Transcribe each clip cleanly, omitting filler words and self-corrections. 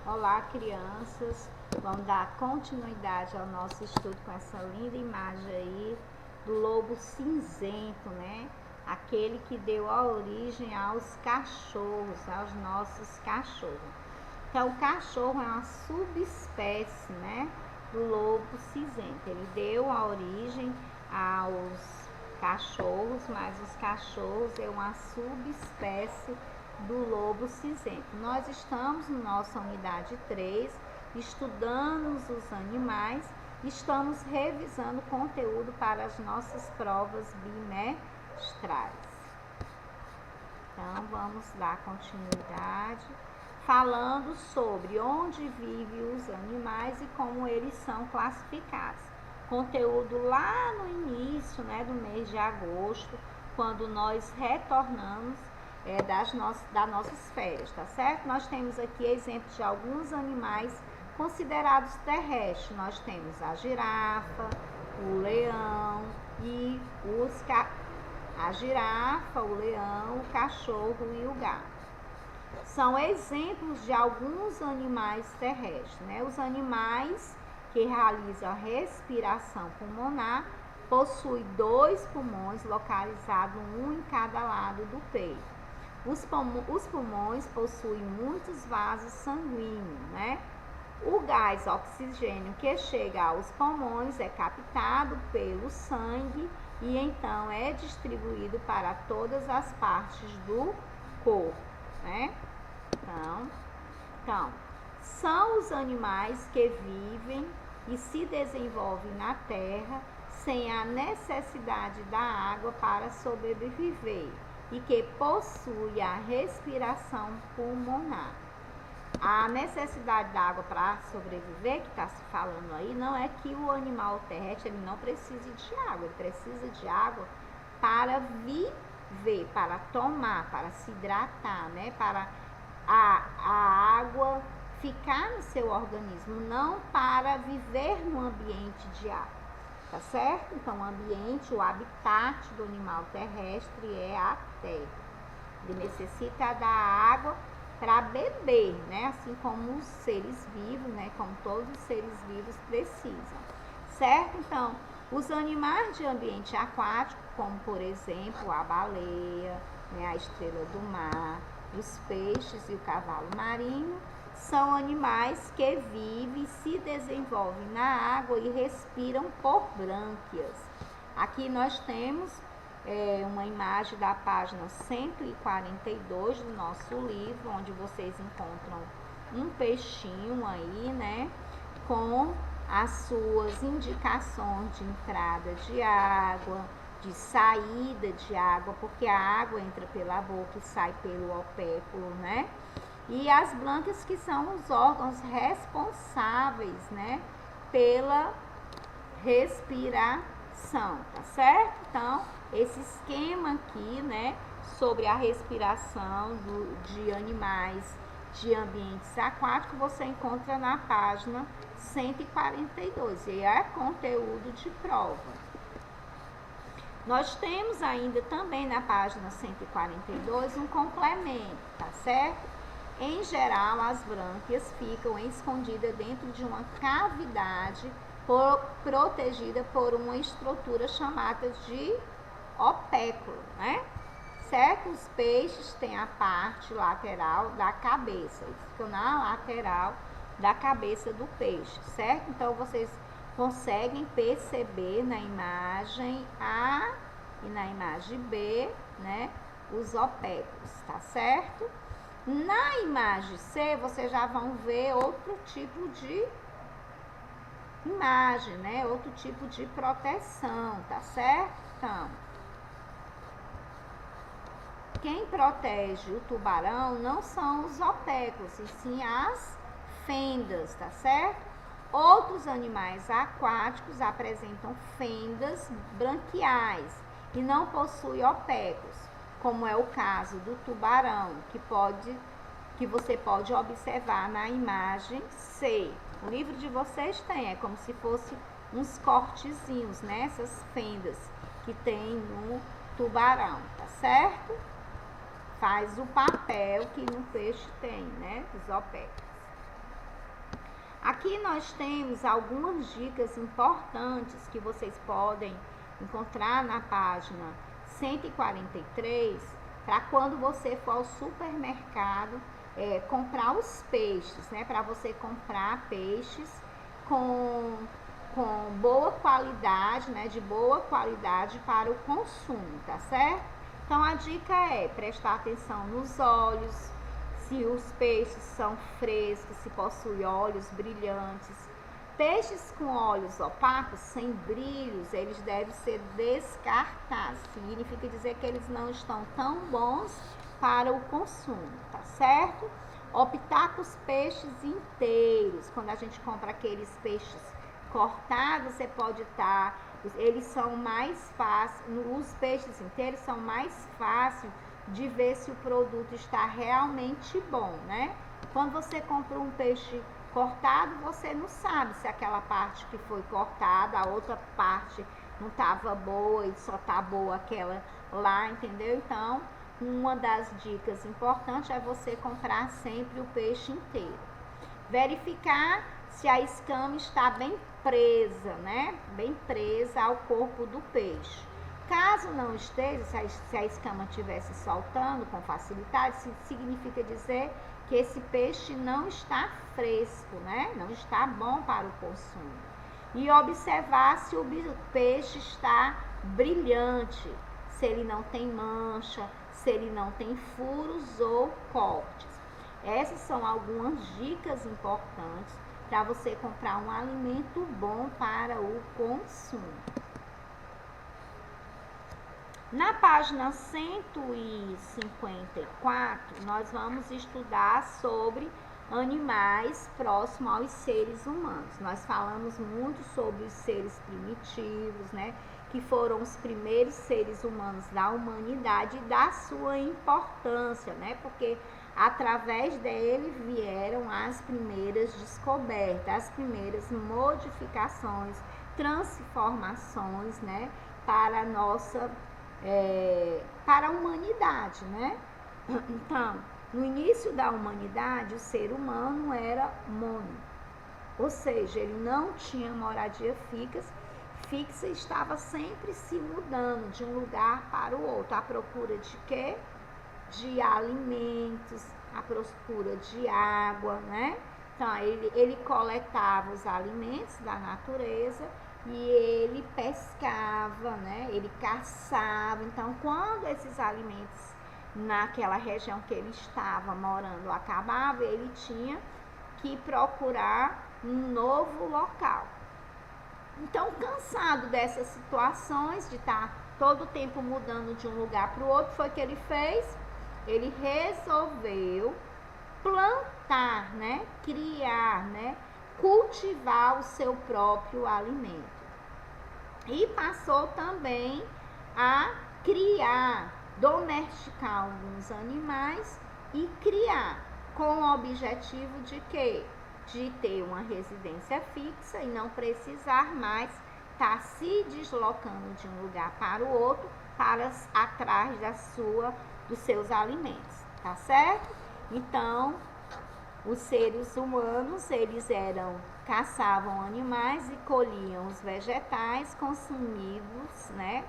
Olá, crianças! Vamos dar continuidade ao nosso estudo com essa linda imagem aí do lobo cinzento, né? Aquele que deu a origem aos cachorros, aos nossos cachorros. Então, o cachorro é uma subespécie, né, do lobo cinzento. Ele deu a origem aos cachorros, mas os cachorros é uma subespécie do lobo cinzento. Nós estamos na nossa unidade 3, estudando os animais, estamos revisando conteúdo para as nossas provas bimestrais. Então, vamos dar continuidade, falando sobre onde vivem os animais e como eles são classificados. Conteúdo lá no início, né, do mês de agosto, quando nós retornamos das nossas férias, tá certo? Nós temos aqui exemplos de alguns animais considerados terrestres. Nós temos a girafa, o leão e a girafa, o leão, o cachorro e o gato. São exemplos de alguns animais terrestres, né? Os animais que realizam a respiração pulmonar possuem 2 pulmões localizados, um em cada lado do peito. Os pulmões possuem muitos vasos sanguíneos, né? O gás oxigênio que chega aos pulmões é captado pelo sangue e então é distribuído para todas as partes do corpo, né? Então, são os animais que vivem e se desenvolvem na terra sem a necessidade da água para sobreviver e que possui a respiração pulmonar. A necessidade da água para sobreviver, que está se falando aí, não é que o animal terrestre ele não precise de água, ele precisa de água para viver, para tomar, para se hidratar, né? Para a água ficar no seu organismo, não para viver no ambiente de água. Tá certo? Então, o ambiente, o habitat do animal terrestre é a terra. Ele necessita da água para beber, né? Assim como os seres vivos, né? Como todos os seres vivos precisam. Certo? Então, os animais de ambiente aquático, como por exemplo a baleia, né? A estrela do mar, os peixes e o cavalo marinho, são animais que vivem e se desenvolvem na água e respiram por brânquias. Aqui nós temos uma imagem da página 142 do nosso livro, onde vocês encontram um peixinho aí, né, com as suas indicações de entrada de água, de saída de água, porque a água entra pela boca e sai pelo opéculo, né? E as brânquias, que são os órgãos responsáveis, né, pela respiração, tá certo? Então, esse esquema aqui, né, sobre a respiração de animais de ambientes aquáticos, você encontra na página 142, e é conteúdo de prova. Nós temos ainda também na página 142 um complemento, tá certo? Em geral, as brânquias ficam escondidas dentro de uma cavidade protegida por uma estrutura chamada de opéculo, né? Certo? Os peixes têm a parte lateral da cabeça, eles ficam na lateral da cabeça do peixe, certo? Então, vocês conseguem perceber na imagem A e na imagem B, né, os opéculos, tá certo? Na imagem C, vocês já vão ver outro tipo de imagem, né? Outro tipo de proteção, tá certo? Então, quem protege o tubarão não são os opéculos, e sim as fendas, tá certo? Outros animais aquáticos apresentam fendas branquiais e não possuem opéculos, como é o caso do tubarão, que você pode observar na imagem C. O livro de vocês tem, é como se fosse uns cortezinhos, né? Essas fendas que tem no tubarão, tá certo? Faz o papel que no peixe tem, né? Os opéculos. Aqui nós temos algumas dicas importantes que vocês podem encontrar na página 143 para quando você for ao supermercado comprar os peixes, né? Para você comprar peixes com boa qualidade, né? De boa qualidade para o consumo, tá certo? Então a dica é prestar atenção nos olhos, se os peixes são frescos, se possuem olhos brilhantes. Peixes com olhos opacos, sem brilhos, eles devem ser descartados. Significa dizer que eles não estão tão bons para o consumo, tá certo? Optar com os peixes inteiros. Quando a gente compra aqueles peixes cortados, você pode estar... Eles são mais fáceis, os peixes inteiros são mais fáceis de ver se o produto está realmente bom, né? Quando você compra um peixe cortado, você não sabe se aquela parte que foi cortada, a outra parte não estava boa e só tá boa aquela lá, entendeu? Então, uma das dicas importantes é você comprar sempre o peixe inteiro. Verificar se a escama está bem presa, né? Bem presa ao corpo do peixe. Caso não esteja, se a escama estivesse soltando com facilidade, significa dizer que esse peixe não está fresco, né? Não está bom para o consumo. E observar se o peixe está brilhante, se ele não tem mancha, se ele não tem furos ou cortes. Essas são algumas dicas importantes para você comprar um alimento bom para o consumo. Na página 154, nós vamos estudar sobre animais próximos aos seres humanos. Nós falamos muito sobre os seres primitivos, né? Que foram os primeiros seres humanos da humanidade e da sua importância, né? Porque através dele vieram as primeiras descobertas, as primeiras modificações, transformações, né? Para a nossa para a humanidade, né? Então, no início da humanidade, o ser humano era mono, ou seja, ele não tinha moradia fixa e estava sempre se mudando de um lugar para o outro, à procura de quê? De alimentos, à procura de água, né? Então, ele coletava os alimentos da natureza e ele pescava, né? Ele caçava. Então, quando esses alimentos naquela região que ele estava morando acabavam, ele tinha que procurar um novo local. Então, cansado dessas situações de estar todo o tempo mudando de um lugar para o outro, foi que ele fez? Ele resolveu plantar, né? Criar, né? Cultivar o seu próprio alimento. E passou também a criar, domesticar alguns animais e criar, com o objetivo de quê? De ter uma residência fixa e não precisar mais estar se deslocando de um lugar para o outro para atrás dos seus alimentos, tá certo? Então, os seres humanos, eles caçavam animais e colhiam os vegetais consumidos, né,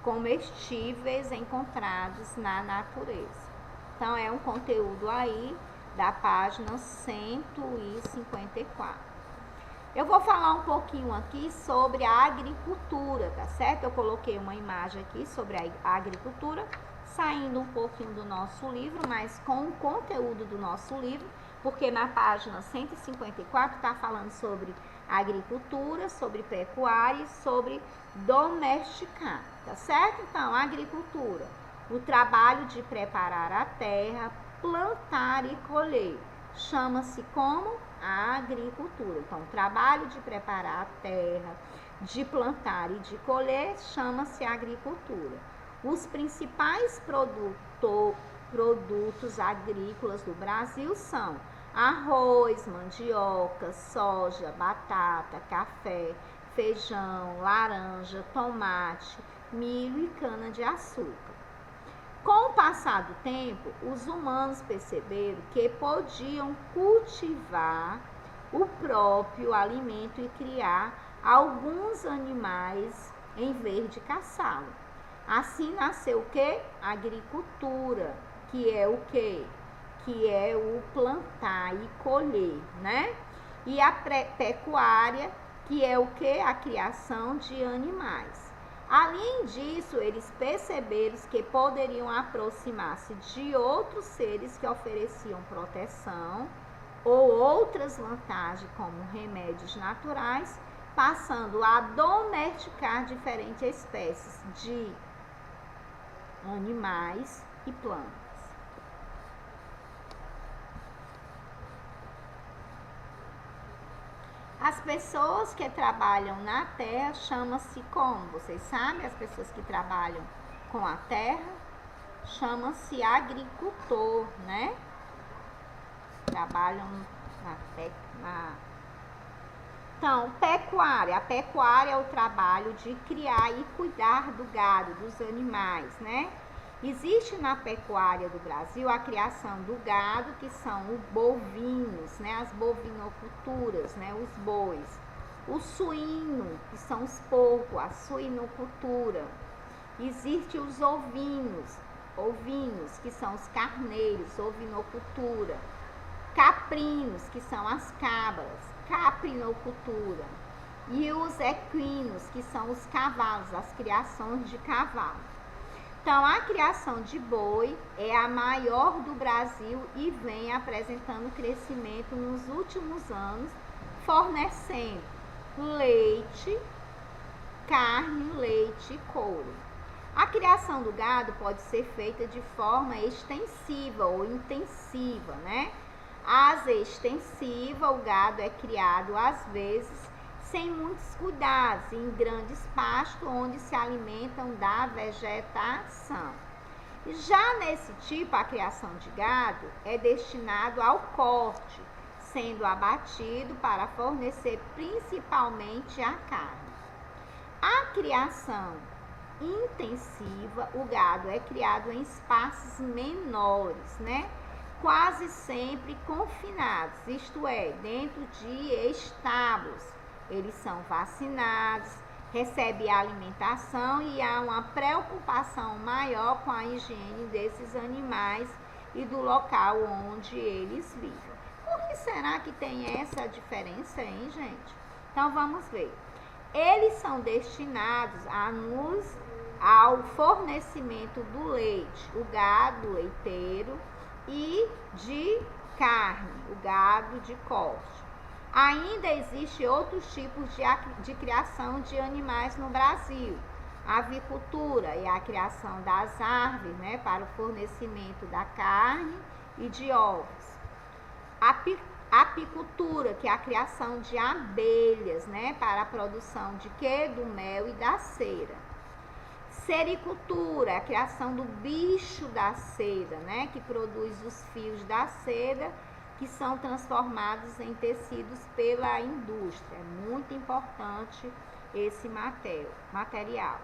comestíveis encontrados na natureza. Então, é um conteúdo aí da página 154. Eu vou falar um pouquinho aqui sobre a agricultura, tá certo? Eu coloquei uma imagem aqui sobre a agricultura, saindo um pouquinho do nosso livro, mas com o conteúdo do nosso livro, porque na página 154 está falando sobre agricultura, sobre pecuária e sobre domesticar, tá certo? Então, agricultura, o trabalho de preparar a terra, plantar e colher, chama-se como agricultura. Então, o trabalho de preparar a terra, de plantar e de colher, chama-se agricultura. Os principais produtos agrícolas do Brasil são arroz, mandioca, soja, batata, café, feijão, laranja, tomate, milho e cana-de-açúcar. Com o passar do tempo, os humanos perceberam que podiam cultivar o próprio alimento e criar alguns animais em vez de caçá-lo. Assim nasceu o que? A agricultura, que é o que? Que é o plantar e colher, né? E a pecuária, que é o que? A criação de animais. Além disso, eles perceberam que poderiam aproximar-se de outros seres que ofereciam proteção ou outras vantagens, como remédios naturais, passando a domesticar diferentes espécies de animais e plantas. As pessoas que trabalham na terra chamam-se como? Vocês sabem? As pessoas que trabalham com a terra chamam-se agricultor, né? Trabalham Então, pecuária. A pecuária é o trabalho de criar e cuidar do gado, dos animais, né? Existe na pecuária do Brasil a criação do gado, que são os bovinos, né? As bovinoculturas, né? Os bois. O suíno, que são os porcos, a suinocultura. Existe os ovinos, que são os carneiros, ovinocultura. Caprinos, que são as cabras, caprinocultura. E os equinos, que são os cavalos, as criações de cavalo. Então, a criação de boi é a maior do Brasil e vem apresentando crescimento nos últimos anos, fornecendo leite, carne, leite e couro. A criação do gado pode ser feita de forma extensiva ou intensiva, né? As extensiva, o gado é criado às vezes sem muitos cuidados, em grandes pastos onde se alimentam da vegetação. Já nesse tipo, a criação de gado é destinado ao corte, sendo abatido para fornecer principalmente a carne. A criação intensiva, o gado é criado em espaços menores, né? Quase sempre confinados, isto é, dentro de estábulos. Eles são vacinados, recebem alimentação e há uma preocupação maior com a higiene desses animais e do local onde eles vivem. Por que será que tem essa diferença, hein, gente? Então, vamos ver. Eles são destinados ao fornecimento do leite, o gado leiteiro, e de carne, o gado de corte. Ainda existem outros tipos de criação de animais no Brasil. A avicultura é a criação das árvores, né, para o fornecimento da carne e de ovos. A apicultura, que é a criação de abelhas, né, para a produção de quê? Do mel e da cera. Sericultura é a criação do bicho da seda, né, que produz os fios da seda, que são transformados em tecidos pela indústria. É muito importante esse material.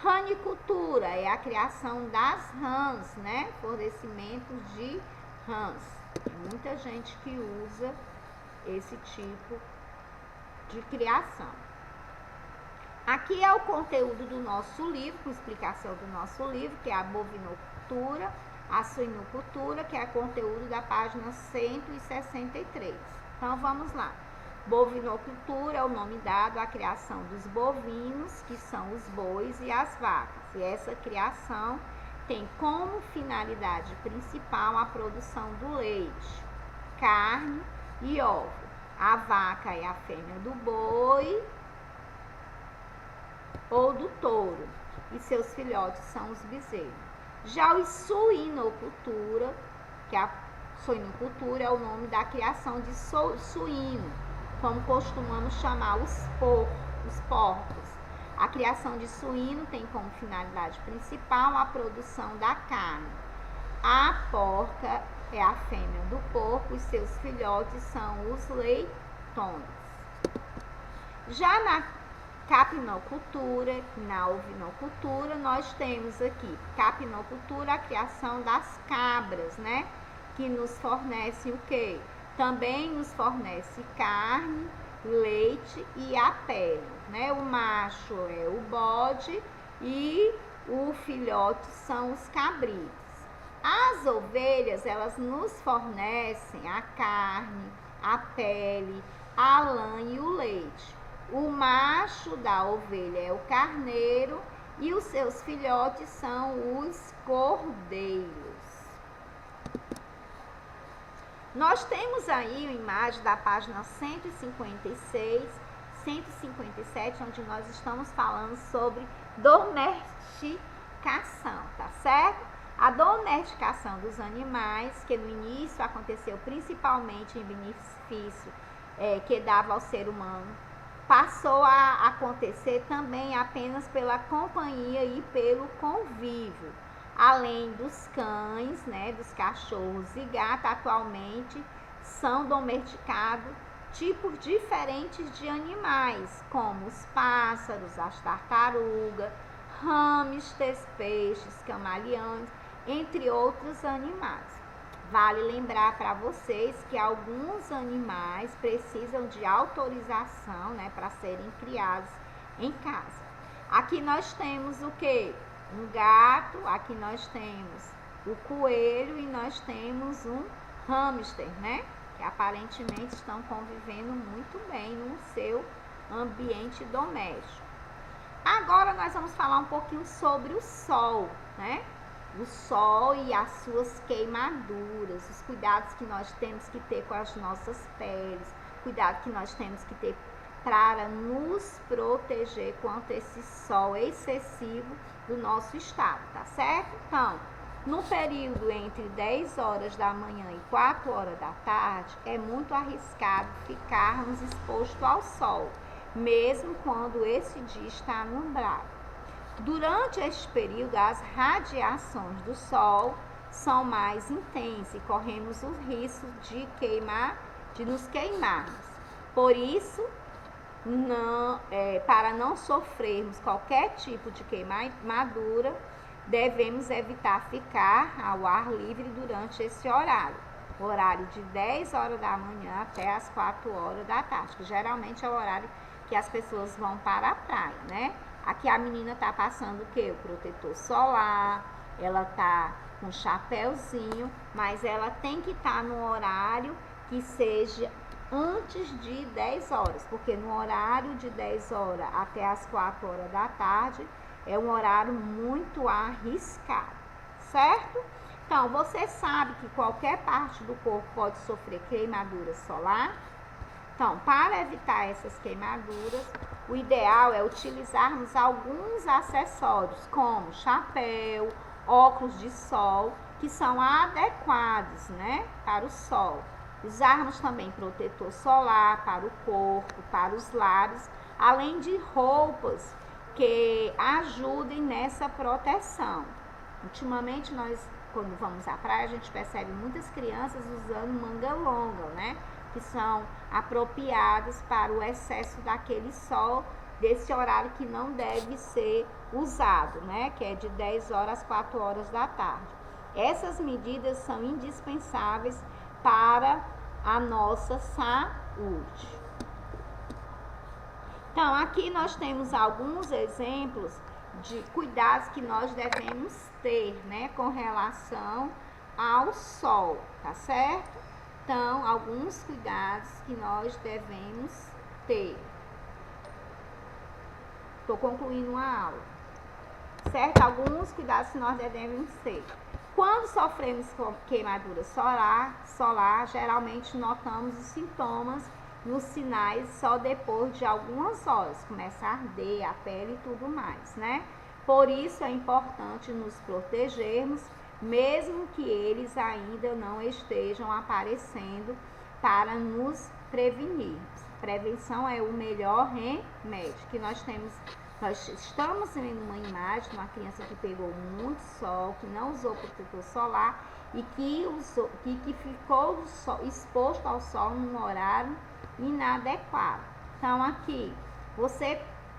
Ranicultura é a criação das rãs, né? Fornecimento de rãs. Tem muita gente que usa esse tipo de criação. Aqui é o conteúdo do nosso livro, com explicação do nosso livro, que é a bovinocultura, a suinocultura, que é o conteúdo da página 163. Então, vamos lá. Bovinocultura é o nome dado à criação dos bovinos, que são os bois e as vacas. E essa criação tem como finalidade principal a produção do leite, carne e ovo. A vaca é a fêmea do boi ou do touro, e seus filhotes são os bezerros. Já a suinocultura, que a suinocultura é o nome da criação de suíno, como costumamos chamar os porcos. A criação de suíno tem como finalidade principal a produção da carne. A porca é a fêmea do porco e seus filhotes são os leitões. Já na capinocultura. Na ovinocultura nós temos aqui capinocultura, a criação das cabras, né? Que nos fornece o quê? Também nos fornece carne, leite e a pele, né? O macho é o bode e o filhote são os cabritos. As ovelhas, elas nos fornecem a carne, a pele, a lã e o leite. O macho da ovelha é o carneiro e os seus filhotes são os cordeiros. Nós temos aí a imagem da página 156, 157, onde nós estamos falando sobre domesticação, tá certo? A domesticação dos animais, que no início aconteceu principalmente em benefício que dava ao ser humano, passou a acontecer também apenas pela companhia e pelo convívio. Além dos cães, né, dos cachorros e gatos, atualmente são domesticados tipos diferentes de animais, como os pássaros, as tartarugas, hamsters, peixes, camaleões, entre outros animais. Vale lembrar para vocês que alguns animais precisam de autorização, né, para serem criados em casa. Aqui nós temos o que? Um gato, aqui nós temos o coelho e nós temos um hamster, né? Que aparentemente estão convivendo muito bem no seu ambiente doméstico. Agora nós vamos falar um pouquinho sobre o sol, né? O sol e as suas queimaduras, os cuidados que nós temos que ter com as nossas peles, cuidado que nós temos que ter para nos proteger contra esse sol excessivo do nosso estado, tá certo? Então, no período entre 10 horas da manhã e 4 horas da tarde, é muito arriscado ficarmos expostos ao sol, mesmo quando esse dia está nublado. Durante este período, as radiações do sol são mais intensas e corremos o risco de nos queimarmos. Por isso, para não sofrermos qualquer tipo de queimadura, devemos evitar ficar ao ar livre durante esse horário de 10 horas da manhã até as 4 horas da tarde, que geralmente é o horário que as pessoas vão para a praia, né? Aqui a menina tá passando o quê? O protetor solar, ela tá com chapéuzinho, mas ela tem que estar no horário que seja antes de 10 horas, porque no horário de 10 horas até as 4 horas da tarde é um horário muito arriscado, certo? Então, você sabe que qualquer parte do corpo pode sofrer queimadura solar? Então, para evitar essas queimaduras, o ideal é utilizarmos alguns acessórios, como chapéu, óculos de sol, que são adequados, né, para o sol. Usarmos também protetor solar para o corpo, para os lábios, além de roupas que ajudem nessa proteção. Ultimamente, quando vamos à praia, a gente percebe muitas crianças usando manga longa, né? Que são apropriadas para o excesso daquele sol, desse horário que não deve ser usado, né? Que é de 10 horas às 4 horas da tarde. Essas medidas são indispensáveis para a nossa saúde. Então, aqui nós temos alguns exemplos de cuidados que nós devemos ter, né, com relação ao sol, tá certo? Então, alguns cuidados que nós devemos ter. Estou concluindo a aula, certo? Alguns cuidados que nós devemos ter. Quando sofremos com queimadura solar, geralmente notamos os sintomas nos sinais só depois de algumas horas. Começa a arder a pele e tudo mais, né? Por isso é importante nos protegermos, mesmo que eles ainda não estejam aparecendo, para nos prevenir. Prevenção é o melhor remédio que nós temos. Nós estamos vendo uma imagem de uma criança que pegou muito sol, que não usou protetor solar e que ficou exposto ao sol num horário inadequado. Então, aqui, você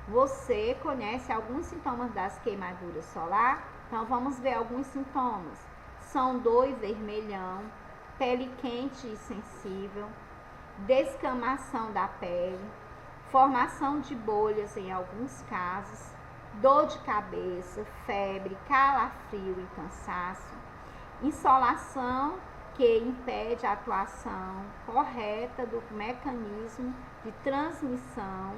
Você conhece alguns sintomas das queimaduras solar? Então vamos ver alguns sintomas. São dor e vermelhão, pele quente e sensível, descamação da pele, formação de bolhas em alguns casos, dor de cabeça, febre, calafrio e cansaço, insolação que impede a atuação correta do mecanismo de transmissão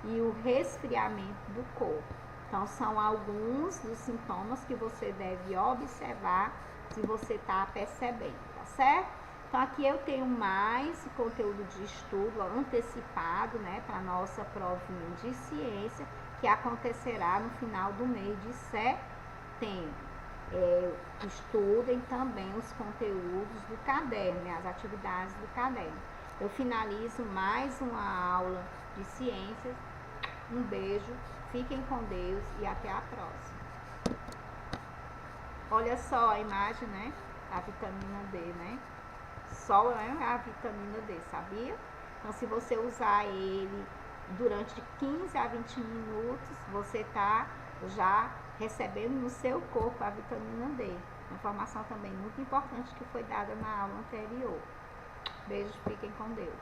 e o resfriamento do corpo. Então, são alguns dos sintomas que você deve observar se você está percebendo, tá certo? Então, aqui eu tenho mais conteúdo de estudo antecipado, né, para a nossa provinha de ciência, que acontecerá no final do mês de setembro. Estudem também os conteúdos do caderno, né, as atividades do caderno. Eu finalizo mais uma aula de ciências. Um beijo, fiquem com Deus e até a próxima. Olha só a imagem, né? A vitamina D, né? Sol é a vitamina D, sabia? Então, se você usar ele durante 15 a 20 minutos, você tá já recebendo no seu corpo a vitamina D. Uma informação também muito importante que foi dada na aula anterior. Beijo, fiquem com Deus.